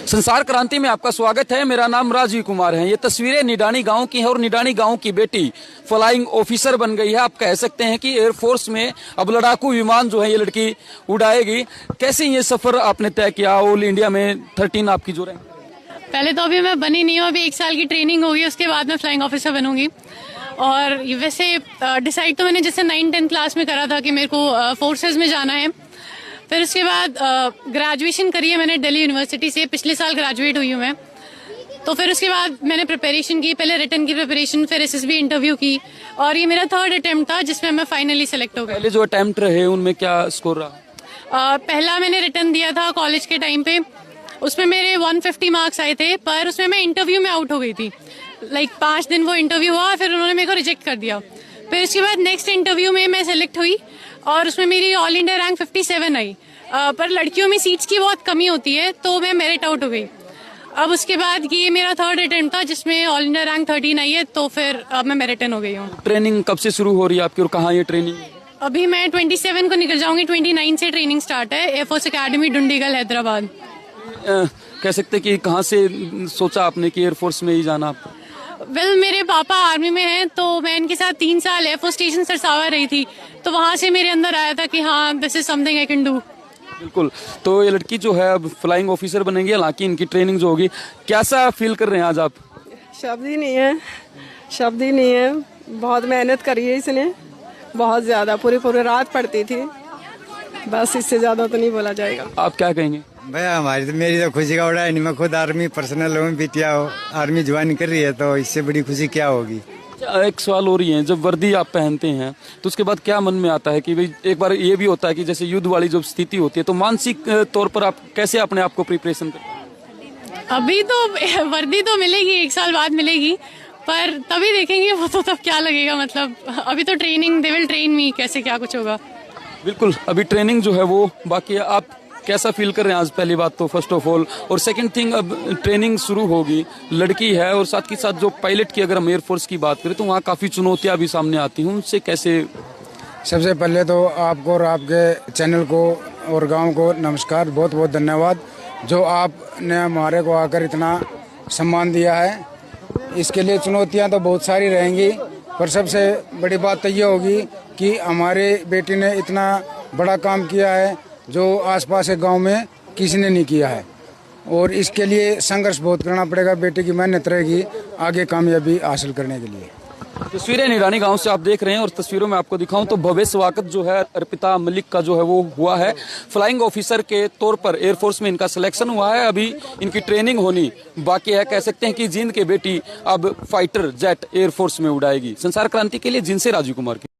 संसार क्रांति में आपका स्वागत है। मेरा नाम राजीव कुमार है। ये तस्वीरें निडानी गांव की हैं और निडानी गांव की बेटी फ्लाइंग ऑफिसर बन गई है। आप कह सकते हैं कि एयरफोर्स में अब लड़ाकू विमान जो है ये लड़की उड़ाएगी। कैसे ये सफर आपने तय किया? ऑल इंडिया में 13 आपकी जो रैंक? पहले तो अभी मैं बनी नहीं हूँ, अभी 1 साल की ट्रेनिंग होगी, उसके बाद मैं फ्लाइंग ऑफिसर बनूंगी। और वैसे डिसाइड तो मैंने जैसे 9-10 क्लास में करा था कि मेरे को फोर्सेज में जाना है। फिर उसके बाद ग्रेजुएशन करी है मैंने दिल्ली यूनिवर्सिटी से, पिछले साल ग्रेजुएट हुई हूँ मैं। तो फिर उसके बाद मैंने प्रिपरेशन की, पहले रिटन की प्रिपरेशन, फिर एसएसबी इंटरव्यू की, और ये मेरा 3rd अटेम्प्ट था जिसमें मैं फाइनली सेलेक्ट हो गई। पहले जो अटेम्प्ट रहे उनमें क्या स्कोर रहा? पहला मैंने रिटन दिया था कॉलेज के टाइम पे, उसमें मेरे 150 मार्क्स आए थे, पर उसमें मैं इंटरव्यू में आउट हो गई थी। 5 दिन वो इंटरव्यू हुआ, फिर उन्होंने मेरे को रिजेक्ट कर दिया। फिर उसके बाद नेक्स्ट इंटरव्यू में मैं सेलेक्ट हुई और उसमें मेरी ऑल इंडिया रैंक 57 आई। पर लड़कियों में सीट्स की बहुत कमी होती है, तो मैं मेरिट आउट हो गई। अब उसके बाद ये मेरा 3rd अटेम्प्ट था जिसमें ऑल इंडिया रैंक 13 आई है, तो फिर अब मैं मेरिट इन हो गई हूँ। ट्रेनिंग कब से शुरू हो रही है आपकी और कहाँ ये ट्रेनिंग? अभी मैं 27 को निकल जाऊंगी, 29 से ट्रेनिंग स्टार्ट है, एयरफोर्स अकेडमी डुंडीगल हैदराबाद। कह सकते कि कहाँ से सोचा आपने कि एयरफोर्स में ही जाना आपको? वेल, मेरे पापा आर्मी में हैं, तो मैं इनके साथ 3 साल एयरफोर्स स्टेशन सरसावा रही थी, तो वहाँ से मेरे अंदर आया था कि हाँ, this is something I can do. बिल्कुल। तो ये लड़की जो है अब फ्लाइंग ऑफिसर बनेगी, हालांकि इनकी ट्रेनिंग जो होगी, कैसा फील कर रहे हैं आज आप? शब्द ही नहीं है, शब्द ही नहीं है। बहुत मेहनत करी है इसने, बहुत ज्यादा, पूरी रात पढ़ती थी, बस इससे ज्यादा तो नहीं बोला जाएगा। आप क्या कहेंगे? भाई मेरी तो खुशी का उड़ा है नहीं, मैं खुद आर्मी पर्सनल हूँ, बिटिया आर्मी ज्वाइन कर रही है, तो इससे बड़ी खुशी क्या होगी। एक सवाल हो रही है, जब वर्दी आप पहनते हैं तो उसके बाद क्या मन में आता है कि भाई, एक बार ये भी होता है कि जैसे युद्ध वाली जब स्थिति होती है तो मानसिक तौर पर आप कैसे अपने आप को प्रिपरेशन करते हैं? अभी तो वर्दी तो मिलेगी, 1 साल बाद मिलेगी, पर तभी देखेंगे वो तो तब क्या लगेगा। मतलब अभी तो ट्रेनिंग, दे विल ट्रेन मी, कैसे क्या कुछ होगा। बिल्कुल, अभी ट्रेनिंग जो है वो बाकी है। आप कैसा फील कर रहे हैं आज? पहली बात तो फर्स्ट ऑफ ऑल, और सेकंड थिंग, अब ट्रेनिंग शुरू होगी, लड़की है, और साथ के साथ जो पायलट की अगर हम एयरफोर्स की बात करें तो वहाँ काफ़ी चुनौतियाँ भी सामने आती हैं, उनसे कैसे? सबसे पहले तो आपको और आपके चैनल को और गांव को नमस्कार, बहुत बहुत धन्यवाद जो आपने हमारे को आकर इतना सम्मान दिया है। इसके लिए चुनौतियाँ तो बहुत सारी रहेंगी, पर सबसे बड़ी बात तो ये होगी कि हमारे बेटी ने इतना बड़ा काम किया है जो आसपास के गांव में किसी ने नहीं किया है, और इसके लिए संघर्ष बहुत करना पड़ेगा। बेटे की मेहनत रहेगी आगे कामयाबी हासिल करने के लिए। तस्वीरें निडानी गांव से आप देख रहे हैं, और तस्वीरों में आपको दिखाऊं तो भव्य स्वागत जो है अर्पिता मलिक का जो है वो हुआ है। फ्लाइंग ऑफिसर के तौर पर एयरफोर्स में इनका सिलेक्शन हुआ है, अभी इनकी ट्रेनिंग होनी बाकी है। कह सकते हैं कि जींद के बेटी अब फाइटर जेट एयरफोर्स में उड़ाएगी। संसार क्रांति के लिए जींद से राजीव कुमार की।